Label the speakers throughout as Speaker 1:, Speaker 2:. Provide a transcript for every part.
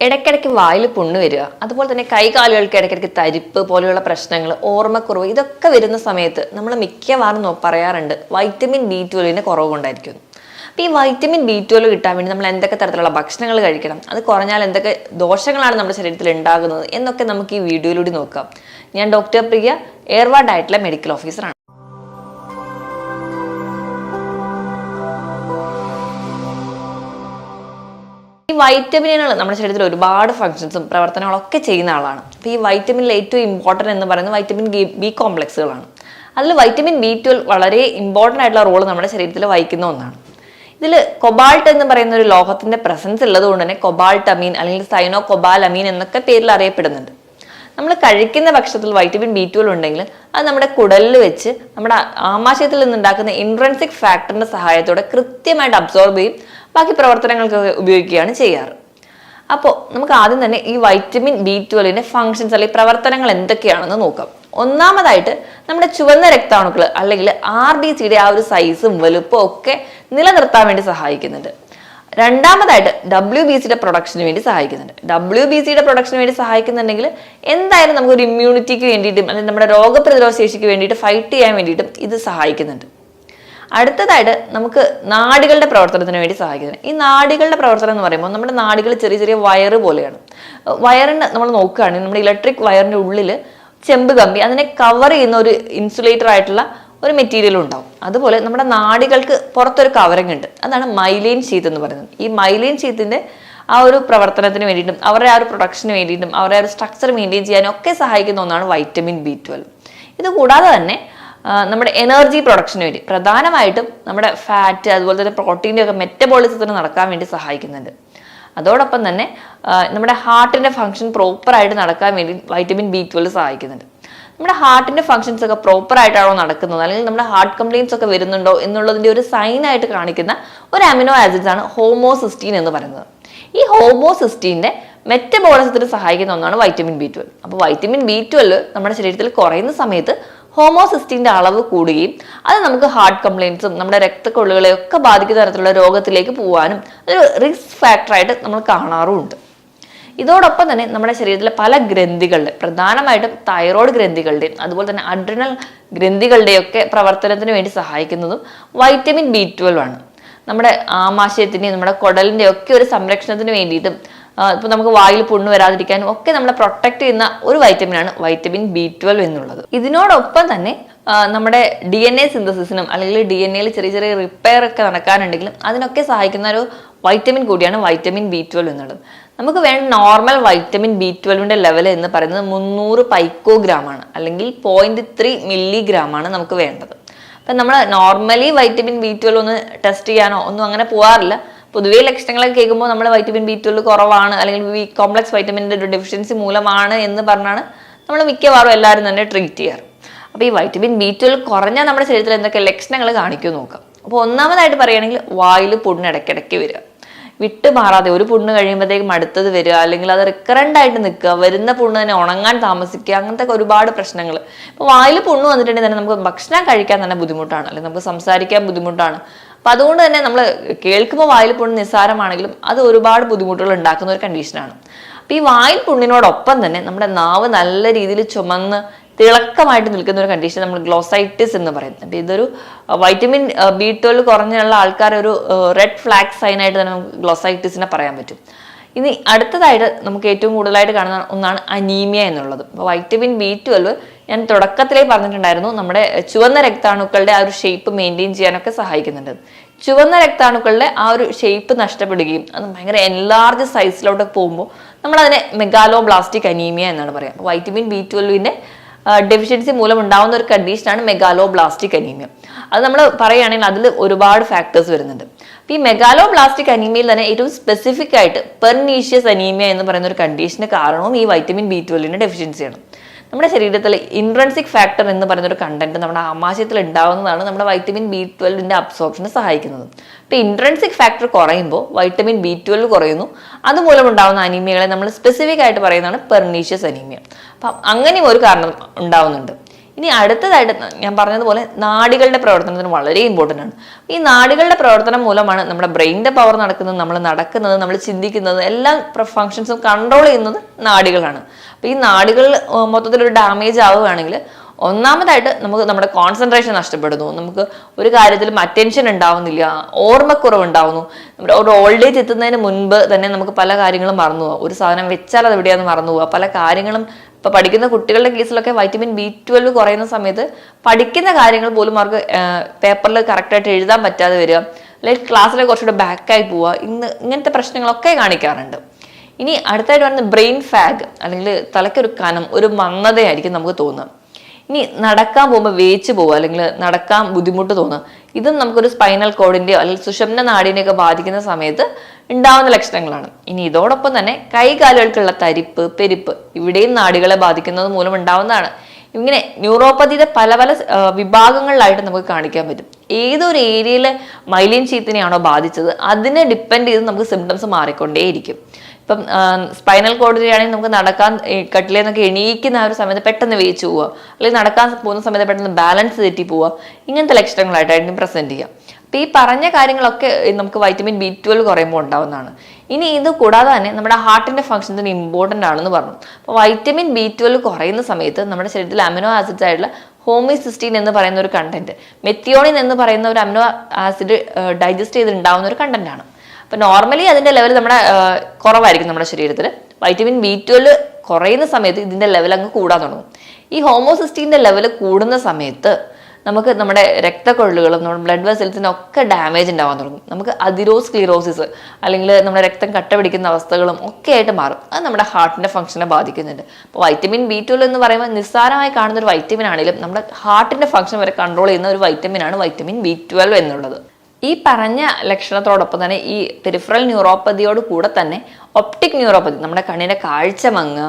Speaker 1: ഇടയ്ക്കിടയ്ക്ക് വായിൽ പുണ്ണ് വരിക, അതുപോലെ തന്നെ കൈകാലുകൾക്ക് ഇടയ്ക്കിടയ്ക്ക് തരിപ്പ് പോലെയുള്ള പ്രശ്നങ്ങൾ, ഓർമ്മക്കുറവ്, ഇതൊക്കെ വരുന്ന സമയത്ത് നമ്മൾ മിക്കവാറും പറയാറുണ്ട് വൈറ്റമിൻ B12 കുറവ് കൊണ്ടായിരിക്കും. അപ്പോൾ ഈ വൈറ്റമിൻ B12 കിട്ടാൻ വേണ്ടി നമ്മൾ എന്തൊക്കെ തരത്തിലുള്ള ഭക്ഷണങ്ങൾ കഴിക്കണം, അത് കുറഞ്ഞാൽ എന്തൊക്കെ ദോഷങ്ങളാണ് നമ്മുടെ ശരീരത്തിൽ ഉണ്ടാകുന്നത് എന്നൊക്കെ നമുക്ക് ഈ വീഡിയോയിലൂടെ നോക്കാം. ഞാൻ ഡോക്ടർ പ്രിയ, എയർവാ ഡയറ്റിലെ മെഡിക്കൽ ഓഫീസറാണ്. ഈ വൈറ്റമിനുകൾ നമ്മുടെ ശരീരത്തിൽ ഒരുപാട് ഫങ്ഷൻസും പ്രവർത്തനങ്ങളൊക്കെ ചെയ്യുന്ന ആളാണ്. അപ്പോൾ ഈ വൈറ്റമിനിൽ ഏറ്റവും ഇമ്പോർട്ടൻ്റ് എന്ന് പറയുന്നത് വൈറ്റമിൻ ബി കോംപ്ലക്സുകളാണ്. അതിൽ വൈറ്റമിൻ B12 വളരെ ഇമ്പോർട്ടൻ്റ് ആയിട്ടുള്ള റോൾ നമ്മുടെ ശരീരത്തിൽ വഹിക്കുന്ന ഒന്നാണ്. ഇതിൽ കൊബാൾട്ട് എന്ന് പറയുന്ന ഒരു ലോഹത്തിന്റെ പ്രസൻസ് ഉള്ളത് കൊണ്ട് തന്നെ കൊബാൾട്ട് അമീൻ അല്ലെങ്കിൽ സൈനോ കൊബാലമീൻ എന്നൊക്കെ പേരിൽ അറിയപ്പെടുന്നുണ്ട്. നമ്മൾ കഴിക്കുന്ന ഭക്ഷണത്തിൽ വൈറ്റമിൻ B12 ഉണ്ടെങ്കിൽ അത് നമ്മുടെ കുടലിൽ വെച്ച് നമ്മുടെ ആമാശയത്തിൽ നിന്നുണ്ടാക്കുന്ന ഇൻട്രൻസിക് ഫാക്ടറിന്റെ സഹായത്തോടെ കൃത്യമായിട്ട് അബ്സോർബ് ചെയ്യും ബാക്കി പ്രവർത്തനങ്ങൾക്കൊക്കെ ഉപയോഗിക്കുകയാണ് ചെയ്യാറ്. അപ്പോൾ നമുക്ക് ആദ്യം തന്നെ ഈ വൈറ്റമിൻ B12 ഫങ്ഷൻസ് അല്ലെങ്കിൽ പ്രവർത്തനങ്ങൾ എന്തൊക്കെയാണെന്ന് നോക്കാം. ഒന്നാമതായിട്ട് നമ്മുടെ ചുവന്ന രക്താണുക്കൾ അല്ലെങ്കിൽ RBCയുടെ ആ ഒരു സൈസും വലുപ്പവും ഒക്കെ നിലനിർത്താൻ വേണ്ടി സഹായിക്കുന്നുണ്ട്. രണ്ടാമതായിട്ട് WBCയുടെ പ്രൊഡക്ഷന് വേണ്ടി സഹായിക്കുന്നുണ്ട്. WBCയുടെ പ്രൊഡക്ഷന് വേണ്ടി സഹായിക്കുന്നുണ്ടെങ്കിൽ എന്തായാലും നമുക്കൊരു ഇമ്മ്യൂണിറ്റിക്ക് വേണ്ടിയിട്ടും അല്ലെങ്കിൽ നമ്മുടെ രോഗപ്രതിരോധ ശേഷിക്ക് വേണ്ടിയിട്ട് ഫൈറ്റ് ചെയ്യാൻ വേണ്ടിയിട്ടും ഇത് സഹായിക്കുന്നുണ്ട്. അടുത്തതായിട്ട് നമുക്ക് നാഡികളുടെ പ്രവർത്തനത്തിന് വേണ്ടി സഹായിക്കുന്നത്. ഈ നാഡികളുടെ പ്രവർത്തനം എന്ന് പറയുമ്പോൾ നമ്മുടെ നാഡികൾ ചെറിയ ചെറിയ വയറ് പോലെയാണ്. വയറിന് നമ്മൾ നോക്കുകയാണെങ്കിൽ നമ്മുടെ ഇലക്ട്രിക് വയറിന്റെ ഉള്ളിൽ ചെമ്പ് കമ്പി അതിനെ കവർ ചെയ്യുന്ന ഒരു ഇൻസുലേറ്റർ ആയിട്ടുള്ള ഒരു മെറ്റീരിയലും ഉണ്ടാവും. അതുപോലെ നമ്മുടെ നാഡികൾക്ക് പുറത്തൊരു കവറിങ് ഉണ്ട്, അതാണ് മൈലൈൻ ഷീത്ത് എന്ന് പറയുന്നത്. ഈ മൈലൈൻ ഷീത്തിന്റെ ആ ഒരു പ്രവർത്തനത്തിന് വേണ്ടിയിട്ടും അവരുടെ ആ ഒരു പ്രൊഡക്ഷന് വേണ്ടിയിട്ടും അവരുടെ ആ ഒരു സ്ട്രക്ചർ മെയിൻറ്റെയിൻ ചെയ്യാനും ഒക്കെ സഹായിക്കുന്ന ഒന്നാണ് വൈറ്റമിൻ B12. ഇത് കൂടാതെ തന്നെ നമ്മുടെ എനർജി പ്രൊഡക്ഷന് വേണ്ടി പ്രധാനമായിട്ടും നമ്മുടെ ഫാറ്റ് അതുപോലെ തന്നെ പ്രോട്ടീൻ്റെ ഒക്കെ മെറ്റബോളിസത്തിന് നടക്കാൻ വേണ്ടി സഹായിക്കുന്നുണ്ട്. അതോടൊപ്പം തന്നെ നമ്മുടെ ഹാർട്ടിന്റെ ഫംഗ്ഷൻ പ്രോപ്പറായിട്ട് നടക്കാൻ വേണ്ടി വൈറ്റമിൻ B12 സഹായിക്കുന്നുണ്ട്. നമ്മുടെ ഹാർട്ടിന്റെ ഫംഗ്ഷൻസ് ഒക്കെ പ്രോപ്പർ ആയിട്ടാണോ നടക്കുന്നത് അല്ലെങ്കിൽ നമ്മുടെ ഹാർട്ട് കംപ്ലയിൻസ് ഒക്കെ വരുന്നുണ്ടോ എന്നുള്ളതിന്റെ ഒരു സൈൻ ആയിട്ട് കാണിക്കുന്ന ഒരു അമിനോ ആസിഡ്സ് ആണ് ഹോമോസിസ്റ്റീൻ എന്ന് പറയുന്നത്. ഈ ഹോമോസിസ്റ്റീന്റെ മെറ്റബോളിസത്തിന് സഹായിക്കുന്ന ഒന്നാണ് വൈറ്റമിൻ B12. അപ്പോൾ വൈറ്റമിൻ B12 നമ്മുടെ ശരീരത്തിൽ കുറയുന്ന സമയത്ത് ഹോമോസിസ്റ്റീൻ്റെ അളവ് കൂടുകയും അത് നമുക്ക് ഹാർട്ട് കംപ്ലയിൻസും നമ്മുടെ രക്തക്കൊള്ളുകളെയൊക്കെ ബാധിക്കുന്ന തരത്തിലുള്ള രോഗത്തിലേക്ക് പോകാനും ഒരു റിസ്ക് ഫാക്ടറായിട്ട് നമ്മൾ കാണാറുമുണ്ട്. ഇതോടൊപ്പം തന്നെ നമ്മുടെ ശരീരത്തിലെ പല ഗ്രന്ഥികളുടെ പ്രധാനമായിട്ടും തൈറോയ്ഡ് ഗ്രന്ഥികളുടെയും അതുപോലെ തന്നെ അഡ്രിനൽ ഗ്രന്ഥികളുടെയൊക്കെ പ്രവർത്തനത്തിന് വേണ്ടി സഹായിക്കുന്നതും വൈറ്റമിൻ B12 ആണ്. നമ്മുടെ ആമാശയത്തിൻ്റെയും നമ്മുടെ കുടലിൻ്റെ ഒക്കെ ഒരു സംരക്ഷണത്തിന് വേണ്ടിയിട്ടും ഇപ്പൊ നമുക്ക് വായിൽ പുണ്ണ് വരാതിരിക്കാനും ഒക്കെ നമ്മളെ പ്രൊട്ടക്ട് ചെയ്യുന്ന ഒരു വൈറ്റമിനാണ് വൈറ്റമിൻ B12 എന്നുള്ളത്. ഇതിനോടൊപ്പം തന്നെ നമ്മുടെ DNA സിന്തസിസിനും അല്ലെങ്കിൽ DNA ചെറിയ ചെറിയ റിപ്പയർ ഒക്കെ നടക്കാനുണ്ടെങ്കിലും അതിനൊക്കെ സഹായിക്കുന്ന ഒരു വൈറ്റമിൻ കൂടിയാണ് വൈറ്റമിൻ B12 എന്നുള്ളത്. നമുക്ക് വേണ്ട നോർമൽ വൈറ്റമിൻ B12 ലെവൽ എന്ന് പറയുന്നത് 300 പൈക്കോഗ്രാം ആണ്, അല്ലെങ്കിൽ 0.3 മില്ലിഗ്രാം ആണ് നമുക്ക് വേണ്ടത്. അപ്പം നമ്മൾ നോർമലി വൈറ്റമിൻ B12 ഒന്ന് ടെസ്റ്റ് ചെയ്യാനോ ഒന്നും അങ്ങനെ പോകാറില്ല. പൊതുവേ ലക്ഷണങ്ങളൊക്കെ കേൾക്കുമ്പോൾ നമ്മൾ വൈറ്റമിൻ B12 കുറവാണ് അല്ലെങ്കിൽ ബി കോംപ്ലക്സ് വൈറ്റമിൻ്റെ ഒരു ഡെഫിഷ്യൻസി മൂലമാണ് എന്ന് പറഞ്ഞാണ് നമ്മൾ മിക്കവാറും എല്ലാവരും തന്നെ ട്രീറ്റ് ചെയ്യാറ്. അപ്പോൾ ഈ വൈറ്റമിൻ B12 കുറഞ്ഞാൽ നമ്മുടെ ശരീരത്തിൽ എന്തൊക്കെ ലക്ഷണങ്ങൾ കാണിക്കുമെന്ന് നോക്കാം. അപ്പോൾ ഒന്നാമതായിട്ട് പറയുകയാണെങ്കിൽ വായിൽ പുണ്ണ് ഇടയ്ക്കിടയ്ക്ക് വരിക, വിട്ട് മാറാതെ ഒരു പുണ്ണ് കഴിയുമ്പോഴത്തേക്കും അടുത്തത് വരിക, അല്ലെങ്കിൽ അത് റിക്കറൻ്റ് ആയിട്ട് നിൽക്കുക, വരുന്ന പുണ്ണ് തന്നെ ഉണങ്ങാൻ താമസിക്കുക, അങ്ങനത്തെ ഒരുപാട് പ്രശ്നങ്ങൾ. ഇപ്പോൾ വായിൽ പുണ്ണ് വന്നിട്ടുണ്ടെങ്കിൽ തന്നെ നമുക്ക് ഭക്ഷണം കഴിക്കാൻ തന്നെ ബുദ്ധിമുട്ടാണ്, അല്ലെങ്കിൽ നമുക്ക് സംസാരിക്കാൻ ബുദ്ധിമുട്ടാണ്. അപ്പം അതുകൊണ്ട് തന്നെ നമ്മൾ കേൾക്കുമ്പോൾ വായിൽ പുണ്ണ് നിസ്സാരമാണെങ്കിലും അത് ഒരുപാട് ബുദ്ധിമുട്ടുകൾ ഉണ്ടാക്കുന്ന ഒരു കണ്ടീഷനാണ്. അപ്പം ഈ വായിൽ പുണ്ണിനോടൊപ്പം തന്നെ നമ്മുടെ നാവ് നല്ല രീതിയിൽ ചുമന്ന് തിളക്കമായിട്ട് നിൽക്കുന്ന ഒരു കണ്ടീഷൻ നമ്മൾ ഗ്ലോസൈറ്റിസ് എന്ന് പറയുന്നത്. അപ്പം ഇതൊരു വൈറ്റമിൻ B12 കുറഞ്ഞുള്ള ആൾക്കാർ ഒരു റെഡ് ഫ്ലാഗ് സൈൻ ആയിട്ട് തന്നെ നമുക്ക് ഗ്ലോസൈറ്റിസിനെ പറയാൻ പറ്റും. ഇനി അടുത്തതായിട്ട് നമുക്ക് ഏറ്റവും കൂടുതലായിട്ട് കാണുന്ന ഒന്നാണ് അനീമിയ എന്നുള്ളത്. അപ്പോൾ വൈറ്റമിൻ B12 ഞാൻ തുടക്കത്തിലേ പറഞ്ഞിട്ടുണ്ടായിരുന്നു നമ്മുടെ ചുവന്ന രക്താണുക്കളുടെ ആ ഒരു ഷേപ്പ് മെയിൻറ്റെയിൻ ചെയ്യാനൊക്കെ സഹായിക്കുന്നുണ്ട്. ചുവന്ന രക്താണുക്കളുടെ ആ ഒരു ഷേപ്പ് നഷ്ടപ്പെടുകയും അത് ഭയങ്കര എൻലാർജ് സൈസിലോട്ട് പോകുമ്പോൾ നമ്മളതിനെ മെഗാലോബ്ലാസ്റ്റിക് അനീമിയ എന്നാണ് പറയുക. അപ്പോൾ വൈറ്റമിൻ B12 ഡെഫിഷ്യൻസി മൂലം ഉണ്ടാവുന്ന ഒരു കണ്ടീഷനാണ് മെഗാലോബ്ലാസ്റ്റിക് അനീമിയ. അത് നമ്മൾ പറയുകയാണെങ്കിൽ അതിൽ ഒരുപാട് ഫാക്ടേഴ്സ് വരുന്നുണ്ട്. അപ്പോൾ ഈ മെഗാലോബ്ലാസ്റ്റിക് അനീമിയയിൽ തന്നെ ഏറ്റവും സ്പെസിഫിക് ആയിട്ട് പെർനീഷ്യസ് അനീമിയ എന്ന് പറയുന്ന ഒരു കണ്ടീഷന് കാരണവും ഈ വൈറ്റമിൻ B12 ഡെഫിഷ്യൻസിയാണ്. നമ്മുടെ ശരീരത്തിൽ ഇൻട്രൻസിക് ഫാക്ടർ എന്ന് പറയുന്ന ഒരു കണ്ടന്റ് നമ്മുടെ ആമാശയത്തിൽ ഉണ്ടാവുന്നതാണ് നമ്മുടെ വൈറ്റമിൻ B12 അബ്സോർപ്ഷന് സഹായിക്കുന്നത്. അപ്പോൾ ഇൻട്രൻസിക് ഫാക്ടർ കുറയുമ്പോൾ വൈറ്റമിൻ B12 കുറയുന്നു. അതുമൂലം ഉണ്ടാകുന്ന അനീമിയകളെ നമ്മൾ സ്പെസിഫിക് ആയിട്ട് പറയുന്നതാണ് പെർനീഷ്യസ് അനീമിയ. അപ്പം അങ്ങനെയും ഒരു കാരണം ഉണ്ടാവുന്നുണ്ട്. ഇനി അടുത്തതായിട്ട് ഞാൻ പറഞ്ഞതുപോലെ നാഡികളുടെ പ്രവർത്തനത്തിന് വളരെ ഇമ്പോർട്ടൻ്റ് ആണ്. ഈ നാഡികളുടെ പ്രവർത്തനം മൂലമാണ് നമ്മുടെ ബ്രെയിനിന്റെ പവർ നടക്കുന്നത്, നമ്മൾ നടക്കുന്നത്, നമ്മൾ ചിന്തിക്കുന്നത്, എല്ലാ ഫങ്ഷൻസും കൺട്രോൾ ചെയ്യുന്നത് നാഡികളാണ്. അപ്പൊ ഈ നാഡികൾ മൊത്തത്തിലൊരു ഡാമേജ് ആവുകയാണെങ്കിൽ ഒന്നാമതായിട്ട് നമുക്ക് നമ്മുടെ കോൺസെൻട്രേഷൻ നഷ്ടപ്പെടുന്നു, നമുക്ക് ഒരു കാര്യത്തിലും അറ്റൻഷൻ ഉണ്ടാവുന്നില്ല, ഓർമ്മക്കുറവ് ഉണ്ടാവുന്നു. നമ്മുടെ ഒരു ഓൾഡ് ഏജ് എത്തുന്നതിന് മുൻപ് തന്നെ നമുക്ക് പല കാര്യങ്ങളും മറന്നു പോവാം. ഒരു സാധനം വെച്ചാൽ അത് എവിടെയാണെന്ന് മറന്നു പോവുക. പല കാര്യങ്ങളും ഇപ്പൊ പഠിക്കുന്ന കുട്ടികളുടെ കേസിലൊക്കെ വൈറ്റമിൻ B12 കുറയുന്ന സമയത്ത് പഠിക്കുന്ന കാര്യങ്ങൾ പോലും അവർക്ക് പേപ്പറിൽ കറക്റ്റായിട്ട് എഴുതാൻ പറ്റാതെ വരിക, അല്ലെങ്കിൽ ക്ലാസ്സിലെ കുറച്ചുകൂടെ ബാക്കായി പോവുക, ഇങ്ങനത്തെ പ്രശ്നങ്ങളൊക്കെ കാണിക്കാറുണ്ട്. ഇനി അടുത്തായിട്ട് പറയുന്നത് ബ്രെയിൻ ഫാഗ്, അല്ലെങ്കിൽ തലയ്ക്കൊരു കനം, ഒരു മന്ദതയായിരിക്കും നമുക്ക് തോന്നുക. ഇനി നടക്കാൻ പോകുമ്പോൾ വേച്ച് പോവുക, അല്ലെങ്കിൽ നടക്കാൻ ബുദ്ധിമുട്ട് തോന്നുക, ഇതും നമുക്കൊരു സ്പൈനൽ കോഡിന്റെയോ അല്ലെങ്കിൽ സുഷുമ്ന നാഡിനെയൊക്കെ ബാധിക്കുന്ന സമയത്ത് ഉണ്ടാവുന്ന ലക്ഷണങ്ങളാണ്. ഇനി ഇതോടൊപ്പം തന്നെ കൈകാലുകൾക്കുള്ള തരിപ്പ്, പെരുപ്പ്, ഇവിടെയും നാഡികളെ ബാധിക്കുന്നത് മൂലം ഉണ്ടാവുന്നതാണ്. ഇങ്ങനെ ന്യൂറോപ്പതിയുടെ പല പല വിഭാഗങ്ങളിലായിട്ട് നമുക്ക് കാണിക്കാൻ പറ്റും. ഏതൊരു ഏരിയയിലെ മൈലിൻ ഷീത്തിനെയാണോ ബാധിച്ചത് അതിനെ ഡിപ്പെൻഡ് ചെയ്ത് നമുക്ക് സിംറ്റംസ് മാറിക്കൊണ്ടേയിരിക്കും. ഇപ്പം സ്പൈനൽ കോഡിലാണെങ്കിൽ നമുക്ക് നടക്കാൻ കട്ടിലേ നിന്നൊക്കെ എണീക്കുന്ന ആ ഒരു സമയത്ത് പെട്ടെന്ന് വേച്ച് പോവുക, അല്ലെങ്കിൽ നടക്കാൻ പോകുന്ന സമയത്ത് പെട്ടെന്ന് ബാലൻസ് തെറ്റി പോവുക, ഇങ്ങനത്തെ ലക്ഷണങ്ങളായിട്ടായിരിക്കും പ്രസന്റ് ചെയ്യുക. അപ്പൊ ഈ പറഞ്ഞ കാര്യങ്ങളൊക്കെ നമുക്ക് വൈറ്റമിൻ B12 കുറയുമ്പോൾ ഉണ്ടാവുന്നതാണ്. ഇനി ഇത് കൂടാതെ തന്നെ നമ്മുടെ ഹാർട്ടിന്റെ ഫംഗ്ഷൻസിന് ഇമ്പോർട്ടൻ്റ് ആണെന്ന് പറഞ്ഞു. അപ്പോൾ വൈറ്റമിൻ B12 കുറയുന്ന സമയത്ത് നമ്മുടെ ശരീരത്തിൽ അമിനോ ആസിഡ്സ് ആയിട്ടുള്ള ഹോമിസിസ്റ്റീൻ എന്ന് പറയുന്ന ഒരു കണ്ടന്റ്, മെത്തിയോണിൻ എന്ന് പറയുന്ന ഒരു അമിനോ ആസിഡ് ഡൈജസ്റ്റ് ചെയ്തിട്ടുണ്ടാവുന്ന ഒരു കണ്ടന്റ് ആണ്. അപ്പൊ നോർമലി അതിന്റെ ലെവൽ നമ്മുടെ കുറവായിരിക്കും നമ്മുടെ ശരീരത്തിൽ. വൈറ്റമിൻ B12 കുറയുന്ന സമയത്ത് ഇതിന്റെ ലെവൽ അങ്ങ് കൂടാൻ തുടങ്ങും. ഈ ഹോമോസിസ്റ്റീന്റെ ലെവൽ കൂടുന്ന സമയത്ത് നമുക്ക് നമ്മുടെ രക്തക്കൊഴലുകളും നമ്മുടെ ബ്ലഡ് വെസൽസിനും ഒക്കെ ഡാമേജ് ഉണ്ടാവാൻ തുടങ്ങും. നമുക്ക് അതിറോസ്ക്ലീറോസിസ്, അല്ലെങ്കിൽ നമ്മുടെ രക്തം കട്ട പിടിക്കുന്ന അവസ്ഥകളും ഒക്കെ ആയിട്ട് മാറും. അത് നമ്മുടെ ഹാർട്ടിന്റെ ഫംഗ്ഷനെ ബാധിക്കുന്നുണ്ട്. അപ്പോൾ വൈറ്റമിൻ B12 എന്ന് പറയുമ്പോൾ നിസ്സാരമായി കാണുന്ന ഒരു വൈറ്റമിൻ ആണെങ്കിലും നമ്മുടെ ഹാർട്ടിന്റെ ഫംഗ്ഷൻ വരെ കൺട്രോൾ ചെയ്യുന്ന ഒരു വൈറ്റമിനാണ് വൈറ്റമിൻ B12 എന്നുള്ളത്. ഈ പറഞ്ഞ ലക്ഷണത്തോടൊപ്പം തന്നെ ഈ പെരിഫറൽ ന്യൂറോപ്പതിയോട് കൂടെ തന്നെ ഒപ്റ്റിക് ന്യൂറോപ്പതി, നമ്മുടെ കണ്ണിന്റെ കാഴ്ച മങ്ങുക,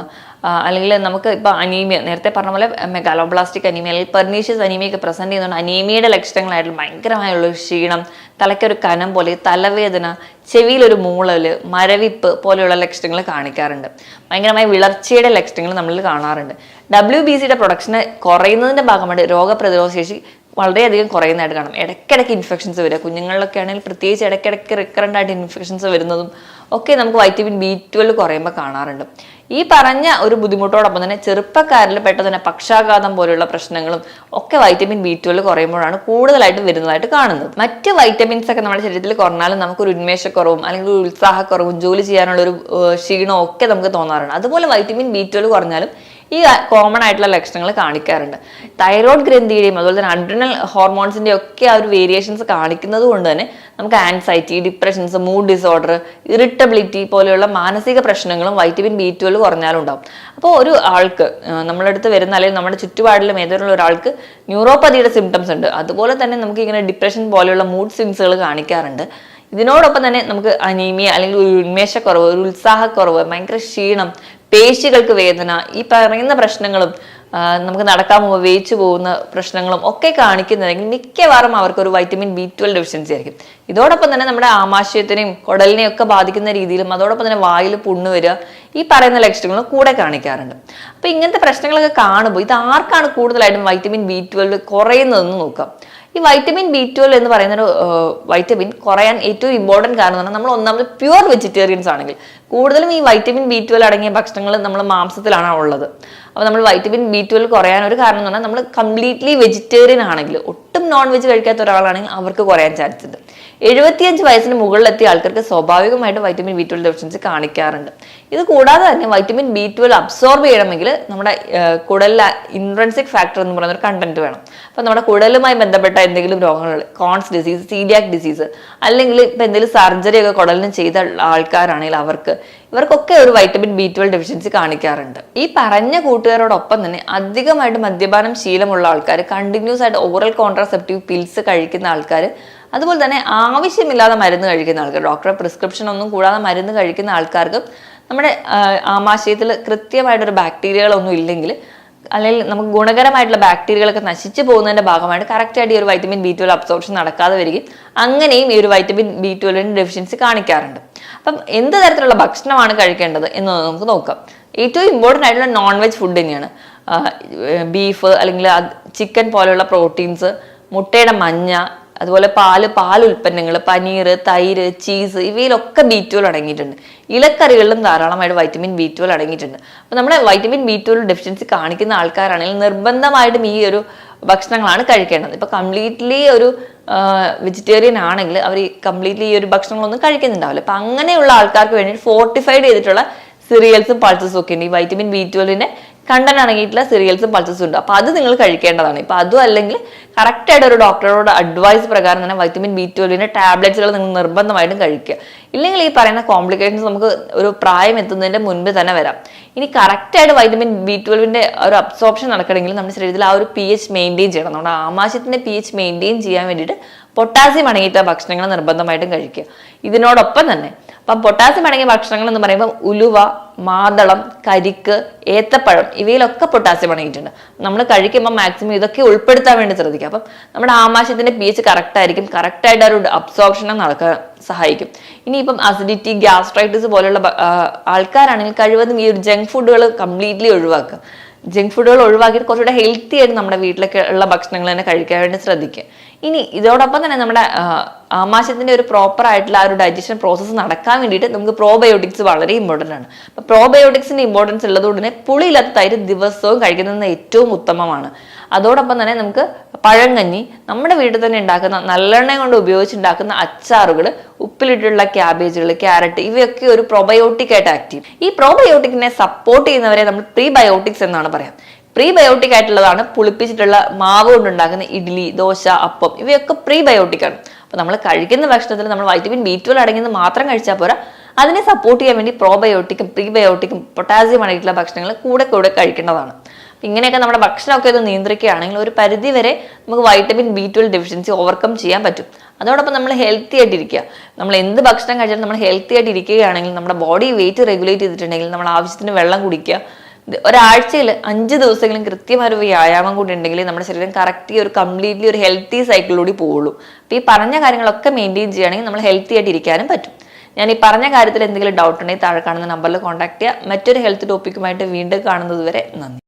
Speaker 1: അല്ലെങ്കിൽ നമുക്ക് ഇപ്പൊ അനീമിയ, നേരത്തെ പറഞ്ഞ പോലെ മെഗാലോബ്ലാസ്റ്റിക് അനീമിയ അല്ലെങ്കിൽ പെർനീഷ്യസ് അനീമിയ ഒക്കെ പ്രസന്റ് ചെയ്യുന്നുണ്ട്. അനീമിയയുടെ ലക്ഷണങ്ങളായിട്ടുള്ള ഭയങ്കരമായുള്ള ക്ഷീണം, തലയ്ക്കൊരു കനം പോലെ, തലവേദന, ചെവിയിലൊരു മൂളല്, മരവിപ്പ് പോലെയുള്ള ലക്ഷണങ്ങൾ കാണിക്കാറുണ്ട്. ഭയങ്കരമായ വിളർച്ചയുടെ ലക്ഷണങ്ങൾ നമ്മൾ കാണാറുണ്ട്. WBCയുടെ പ്രൊഡക്ഷന് കുറയുന്നതിന്റെ ഭാഗമായിട്ട് രോഗപ്രതിരോധ ശേഷി വളരെയധികം കുറയുന്നതായിട്ട് കാണാം. ഇടയ്ക്കിടയ്ക്ക് ഇൻഫെക്ഷൻസ് വരിക, കുഞ്ഞുങ്ങളിലൊക്കെ ആണെങ്കിൽ പ്രത്യേകിച്ച് ഇടയ്ക്കിടയ്ക്ക് റിക്കറൻ്റ് ആയിട്ട് ഇൻഫെക്ഷൻസ് വരുന്നതും ഒക്കെ നമുക്ക് വൈറ്റമിൻ B12 കുറയുമ്പോൾ കാണാറുണ്ട്. ഈ പറഞ്ഞ ഒരു ബുദ്ധിമുട്ടോടൊപ്പം തന്നെ ചെറുപ്പക്കാരിൽ പെട്ടെന്ന് തന്നെ പക്ഷാഘാതം പോലെയുള്ള പ്രശ്നങ്ങളും ഒക്കെ വൈറ്റമിൻ B12 കുറയുമ്പോഴാണ് കൂടുതലായിട്ട് വരുന്നതായിട്ട് കാണുന്നത്. മറ്റ് വൈറ്റമിൻസ് ഒക്കെ നമ്മുടെ ശരീരത്തിൽ കുറഞ്ഞാലും നമുക്കൊരു ഉന്മേഷക്കുറവും അല്ലെങ്കിൽ ഒരു ഉത്സാഹക്കുറവും ജോലി ചെയ്യാനുള്ള ഒരു ക്ഷീണവും ഒക്കെ നമുക്ക് തോന്നാറുണ്ട്. അതുപോലെ വൈറ്റമിൻ B12 കുറഞ്ഞാലും ഈ കോമൺ ആയിട്ടുള്ള ലക്ഷണങ്ങൾ കാണിക്കാറുണ്ട്. തൈറോയ്ഡ് ഗ്രന്ഥിയുടെയും അതുപോലെ തന്നെ അഡ്രിനൽ ഹോർമോൺസിന്റെ ഒക്കെ ആ ഒരു വേരിയേഷൻസ് കാണിക്കുന്നത് കൊണ്ട് തന്നെ നമുക്ക് anxiety, depressions, mood disorder, irritability പോലെയുള്ള മാനസിക പ്രശ്നങ്ങളും വൈറ്റമിൻ B12 കുറഞ്ഞാലും ഉണ്ടാവും. അപ്പോൾ ഒരു ആൾക്ക് നമ്മുടെ അടുത്ത് വരുന്ന അല്ലെങ്കിൽ നമ്മുടെ ചുറ്റുപാടിലും ഏതെങ്കിലും ഒരാൾക്ക് ന്യൂറോപ്പതിയുടെ സിംറ്റംസ് ഉണ്ട്, അതുപോലെ തന്നെ നമുക്ക് ഇങ്ങനെ ഡിപ്രഷൻ പോലെയുള്ള മൂഡ് സ്വിങ്സുകൾ കാണിക്കാറുണ്ട്. ഇതിനോടൊപ്പം തന്നെ നമുക്ക് അനീമിയ അല്ലെങ്കിൽ ഒരു ഉന്മേഷക്കുറവ്, ഒരു ഉത്സാഹക്കുറവ്, ഭയങ്കര ക്ഷീണം, പേശികൾക്ക് വേദന, ഈ പറയുന്ന പ്രശ്നങ്ങളും നമുക്ക് നടക്കാൻ പോകുമ്പോൾ വേച്ചു പോകുന്ന പ്രശ്നങ്ങളും ഒക്കെ കാണിക്കുന്നതെങ്കിൽ മിക്കവാറും അവർക്ക് ഒരു വൈറ്റമിൻ B12 ഡെഫിഷ്യൻസി ആയിരിക്കും. ഇതോടൊപ്പം തന്നെ നമ്മുടെ ആമാശയത്തിനെയും കുടലിനെയും ഒക്കെ ബാധിക്കുന്ന രീതിയിലും അതോടൊപ്പം തന്നെ വായിൽ പുണ്ണ് വരിക, ഈ പറയുന്ന ലക്ഷണങ്ങളും കൂടെ കാണിക്കാറുണ്ട്. അപ്പൊ ഇങ്ങനത്തെ പ്രശ്നങ്ങളൊക്കെ കാണുമ്പോൾ ഇത് ആർക്കാണ് കൂടുതലായിട്ടും വൈറ്റമിൻ B12 കുറയുന്നതെന്ന് നോക്കാം. ഈ വൈറ്റമിൻ B12 എന്ന് പറയുന്ന ഒരു വൈറ്റമിൻ കുറയാൻ ഏറ്റവും ഇമ്പോർട്ടൻറ്റ് കാരണം എന്ന് പറഞ്ഞാൽ നമ്മൾ ഒന്നാമത് പ്യുവർ വെജിറ്റേറിയൻസ് ആണെങ്കിൽ കൂടുതലും ഈ വൈറ്റമിൻ B12 അടങ്ങിയ ഭക്ഷണങ്ങൾ നമ്മൾ മാംസത്തിലാണ് ഉള്ളത്. അപ്പോൾ നമ്മൾ വൈറ്റമിൻ B12 കുറയാൻ ഒരു കാരണം എന്ന് പറഞ്ഞാൽ നമ്മൾ കംപ്ലീറ്റ്ലി വെജിറ്റേറിയൻ ആണെങ്കിൽ, ഒട്ടും നോൺ വെജ് കഴിക്കാത്ത ഒരാളാണെങ്കിൽ അവർക്ക് കുറയാൻ ചാൻസ് ഉണ്ട്. 75 വയസ്സിന് മുകളിലെത്തിയ ആൾക്കാർക്ക് സ്വാഭാവികമായിട്ട് വൈറ്റമിൻ B12 ഡെഫിഷ്യൻസി കാണിക്കാറുണ്ട്. ഇത് കൂടാതെ തന്നെ വൈറ്റമിൻ B12 അബ്സോർബ് ചെയ്യണമെങ്കിൽ നമ്മുടെ കുടലിലെ ഇൻട്രൻസിക് ഫാക്ടർ എന്ന് പറയുന്ന ഒരു കണ്ടന്റ് വേണം. അപ്പൊ നമ്മുടെ കുടലുമായി ബന്ധപ്പെട്ട എന്തെങ്കിലും രോഗങ്ങൾ, കോൺസ് ഡിസീസ്, സീലിയാക് ഡിസീസ്, അല്ലെങ്കിൽ ഇപ്പൊ എന്തെങ്കിലും സർജറി ഒക്കെ കുടലിന് ചെയ്ത ആൾക്കാരാണെങ്കിൽ ഇവർക്കൊക്കെ ഒരു വൈറ്റമിൻ B12 ഡെഫിഷ്യൻസി കാണിക്കാറുണ്ട്. ഈ പറഞ്ഞ കൂട്ടുകാരോടൊപ്പം തന്നെ അധികമായിട്ട് മദ്യപാനം ശീലമുള്ള ആൾക്കാർ, കണ്ടിന്യൂസ് ആയിട്ട് ഓറൽ കോൺട്രാസെപ്റ്റീവ് പിൽസ് കഴിക്കുന്ന ആൾക്കാർ, അതുപോലെ തന്നെ ആവശ്യമില്ലാതെ മരുന്ന് കഴിക്കുന്ന ആൾക്കാർ, ഡോക്ടറെ പ്രിസ്ക്രിപ്ഷൻ ഒന്നും കൂടാതെ മരുന്ന് കഴിക്കുന്ന ആൾക്കാർക്ക് നമ്മുടെ ആമാശയത്തിൽ കൃത്യമായിട്ടൊരു ബാക്ടീരിയകളൊന്നും ഇല്ലെങ്കിൽ, അല്ലെങ്കിൽ നമുക്ക് ഗുണകരമായിട്ടുള്ള ബാക്ടീരിയകളൊക്കെ നശിച്ചു പോകുന്നതിന്റെ ഭാഗമായിട്ട് കറക്റ്റായിട്ട് ഈ ഒരു വൈറ്റമിൻ B12 അബ്സോർപ്ഷൻ നടക്കാതെ വരികയും അങ്ങനെയും ഈ ഒരു വൈറ്റമിൻ B12 ഡെഫിഷ്യൻസി കാണിക്കാറുണ്ട്. അപ്പം എന്ത് തരത്തിലുള്ള ഭക്ഷണമാണ് കഴിക്കേണ്ടത് എന്ന് നമുക്ക് നോക്കാം. ഏറ്റവും ഇമ്പോർട്ടൻ്റ് ആയിട്ടുള്ള നോൺ വെജ് ഫുഡ് തന്നെയാണ്. ബീഫ് അല്ലെങ്കിൽ ചിക്കൻ പോലെയുള്ള പ്രോട്ടീൻസ്, മുട്ടയുടെ മഞ്ഞ, അതുപോലെ പാൽ ഉൽപ്പന്നങ്ങൾ, പനീർ, തൈര്, ചീസ്, ഇവയിലൊക്കെ B12 അടങ്ങിയിട്ടുണ്ട്. ഇലക്കറികളിലും ധാരാളമായിട്ട് വൈറ്റമിൻ B12 അടങ്ങിയിട്ടുണ്ട്. അപ്പോൾ നമ്മുടെ വൈറ്റമിൻ B12 ഡെഫിഷ്യൻസി കാണിക്കുന്ന ആൾക്കാരാണെങ്കിൽ നിർബന്ധമായിട്ടും ഈ ഒരു ഭക്ഷണങ്ങളാണ് കഴിക്കേണ്ടത്. ഇപ്പൊ കംപ്ലീറ്റ്ലി ഒരു വെജിറ്റേറിയൻ ആണെങ്കിൽ അവർ കംപ്ലീറ്റ്ലി ഈ ഒരു ഭക്ഷണങ്ങളൊന്നും കഴിക്കുന്നുണ്ടാവില്ല. അപ്പൊ അങ്ങനെയുള്ള ആൾക്കാർക്ക് വേണ്ടി ഫോർട്ടിഫൈഡ് ചെയ്തിട്ടുള്ള സിറിയൽസും പൾസസും ഒക്കെ ഉണ്ട്. ഈ വൈറ്റമിൻ B12 കണ്ടന്റ് അടങ്ങിയിട്ടുള്ള സിറിയൽസും പൾസസും ഉണ്ട്. അപ്പൊ അത് നിങ്ങൾ കഴിക്കേണ്ടതാണ്. ഇപ്പൊ അതും അല്ലെങ്കിൽ കറക്റ്റ് ആയിട്ട് ഒരു ഡോക്ടറോട് അഡ്വൈസ് പ്രകാരം തന്നെ വൈറ്റമിൻ B12 ടാബ്ലറ്റ്സുകൾ നിങ്ങൾ നിർബന്ധമായിട്ടും കഴിക്കുക. ഇല്ലെങ്കിൽ ഈ പറയുന്ന കോംപ്ലിക്കേഷൻസ് നമുക്ക് ഒരു പ്രായം എത്തുന്നതിന്റെ മുൻപ് തന്നെ വരാം. ഇനി കറക്റ്റ് ആയിട്ട് വൈറ്റമിൻ B12 ഒരു അബ്സോർപ്ഷൻ നടക്കണമെങ്കിൽ നമ്മുടെ ശരീരത്തിൽ ആ ഒരു pH മെയിൻറ്റെയിൻ ചെയ്യണം. നമ്മുടെ ആമാശയത്തിന്റെ pH മെയിൻറ്റെയിൻ ചെയ്യാൻ വേണ്ടിയിട്ട് പൊട്ടാസ്യം അടങ്ങിയിട്ട ഭക്ഷണങ്ങൾ നിർബന്ധമായിട്ടും കഴിക്കുക. ഇതിനോടൊപ്പം തന്നെ അപ്പം പൊട്ടാസ്യം അടങ്ങിയ ഭക്ഷണങ്ങൾ എന്ന് പറയുമ്പോൾ ഉലുവ, മാതളം, കരിക്ക്, ഏത്തപ്പഴം ഇവയിലൊക്കെ പൊട്ടാസ്യം അടങ്ങിയിട്ടുണ്ട്. നമ്മൾ കഴിക്കുമ്പോൾ മാക്സിമം ഇതൊക്കെ ഉൾപ്പെടുത്താൻ വേണ്ടി ശ്രദ്ധിക്കുക. അപ്പം നമ്മുടെ ആമാശയത്തിന്റെ pH കറക്റ്റ് ആയിരിക്കും, കറക്റ്റായിട്ട് ഒരു അബ്സോർപ്ഷൻ നടക്കാൻ സഹായിക്കും. ഇനിയിപ്പം അസിഡിറ്റി, ഗ്യാസ്ട്രൈറ്റിസ് പോലുള്ള ആൾക്കാരാണെങ്കിൽ കഴിവതും ഈ ഒരു ജങ്ക് ഫുഡുകൾ കംപ്ലീറ്റ്ലി ഒഴിവാക്കുക. ജങ്ക് ഫുഡുകൾ ഒഴിവാക്കിയിട്ട് കുറച്ചുകൂടെ ഹെൽത്തി ആയിട്ട് നമ്മുടെ വീട്ടിലൊക്കെ ഉള്ള ഭക്ഷണങ്ങൾ തന്നെ കഴിക്കാൻ വേണ്ടി ശ്രദ്ധിക്കുക. ഇനി ഇതോടൊപ്പം തന്നെ നമ്മുടെ ആമാശയത്തിന്റെ ഒരു പ്രോപ്പർ ആയിട്ടുള്ള ആ ഒരു ഡൈജഷൻ പ്രോസസ്സ് നടക്കാൻ വേണ്ടിയിട്ട് നമുക്ക് പ്രോബയോട്ടിക്സ് വളരെ ഇമ്പോർട്ടൻ്റ് ആണ്. അപ്പൊ പ്രോബയോട്ടിക്സിന്റെ ഇമ്പോർട്ടൻസ് ഉള്ളതുകൊണ്ട് തന്നെ പുളിയില്ലാത്ത തൈര് ദിവസവും കഴിക്കുന്നത് ഏറ്റവും ഉത്തമമാണ്. അതോടൊപ്പം തന്നെ നമുക്ക് പഴങ്കഞ്ഞി, നമ്മുടെ വീട്ടിൽ തന്നെ ഉണ്ടാക്കുന്ന നല്ലെണ്ണ കൊണ്ട് ഉപയോഗിച്ചുണ്ടാക്കുന്ന അച്ചാറുകൾ, ഉപ്പിലിട്ടുള്ള ക്യാബേജുകൾ, ക്യാരറ്റ് ഇവയൊക്കെ ഒരു പ്രോബയോട്ടിക് ആയിട്ട് ആക്ട് ചെയ്യും. ഈ പ്രോബയോട്ടിക്കിനെ സപ്പോർട്ട് ചെയ്യുന്നവരെ നമ്മൾ പ്രീബയോട്ടിക്സ് എന്നാണ് പറയാം. പ്രീബയോട്ടിക് ആയിട്ടുള്ളതാണ് പുളിപ്പിച്ചിട്ടുള്ള മാവ് കൊണ്ടുണ്ടാക്കുന്ന ഇഡ്ഡലി, ദോശ, അപ്പം ഇവയൊക്കെ പ്രീബയോട്ടിക് ആണ്. അപ്പൊ നമ്മൾ കഴിക്കുന്ന ഭക്ഷണത്തിൽ നമ്മൾ വൈറ്റമിൻ B12 അടങ്ങിയത് മാത്രം കഴിച്ചാൽ പോരാ, അതിനെ സപ്പോർട്ട് ചെയ്യാൻ വേണ്ടി പ്രോബയോട്ടിക്കും പ്രീബയോട്ടിക്കും പൊട്ടാസ്യം അടങ്ങിയിട്ടുള്ള ഭക്ഷണങ്ങൾ കൂടെ കഴിക്കേണ്ടതാണ്. ഇങ്ങനെയൊക്കെ നമ്മുടെ ഭക്ഷണമൊക്കെ ഇത് നിയന്ത്രിക്കുകയാണെങ്കിൽ ഒരു പരിധി വരെ നമുക്ക് വൈറ്റമിൻ B12 ഡെഫിഷ്യൻസി ഓവർകം ചെയ്യാൻ പറ്റും. അതോടൊപ്പം നമ്മൾ ഹെൽത്തി ആയിട്ടിരിക്കുക. നമ്മൾ എന്ത് ഭക്ഷണം കഴിച്ചാലും നമ്മൾ ഹെൽത്തി ആയിട്ട് ഇരിക്കുകയാണെങ്കിൽ, നമ്മുടെ ബോഡി വെയിറ്റ് റെഗുലേറ്റ് ചെയ്തിട്ടുണ്ടെങ്കിൽ, നമ്മൾ ആവശ്യത്തിന് വെള്ളം കുടിക്കുക, ഒരാഴ്ചയിൽ 5 ദിവസമെങ്കിലും കൃത്യമായ ഒരു വ്യായാമം കൂടി ഉണ്ടെങ്കിൽ നമ്മുടെ ശരീരം കറക്റ്റ് ഒരു കംപ്ലീറ്റ്ലി ഒരു ഹെൽത്തി സൈക്കിളിലൂടെ പോവുള്ളൂ. അപ്പൊ ഈ പറഞ്ഞ കാര്യങ്ങളൊക്കെ മെയിൻറ്റെയിൻ ചെയ്യുകയാണെങ്കിൽ നമ്മൾ ഹെൽത്തി ആയിട്ട് ഇരിക്കാനും പറ്റും. ഞാൻ ഈ പറഞ്ഞ കാര്യത്തിൽ എന്തെങ്കിലും ഡൗട്ട് ഉണ്ടെങ്കിൽ താഴെ കാണുന്ന നമ്പറിൽ കോൺടാക്ട് ചെയ്യുക. മറ്റൊരു ഹെൽത്ത് ടോപ്പിക്കുമായിട്ട് വീണ്ടും കാണുന്നത് വരെ നന്ദി.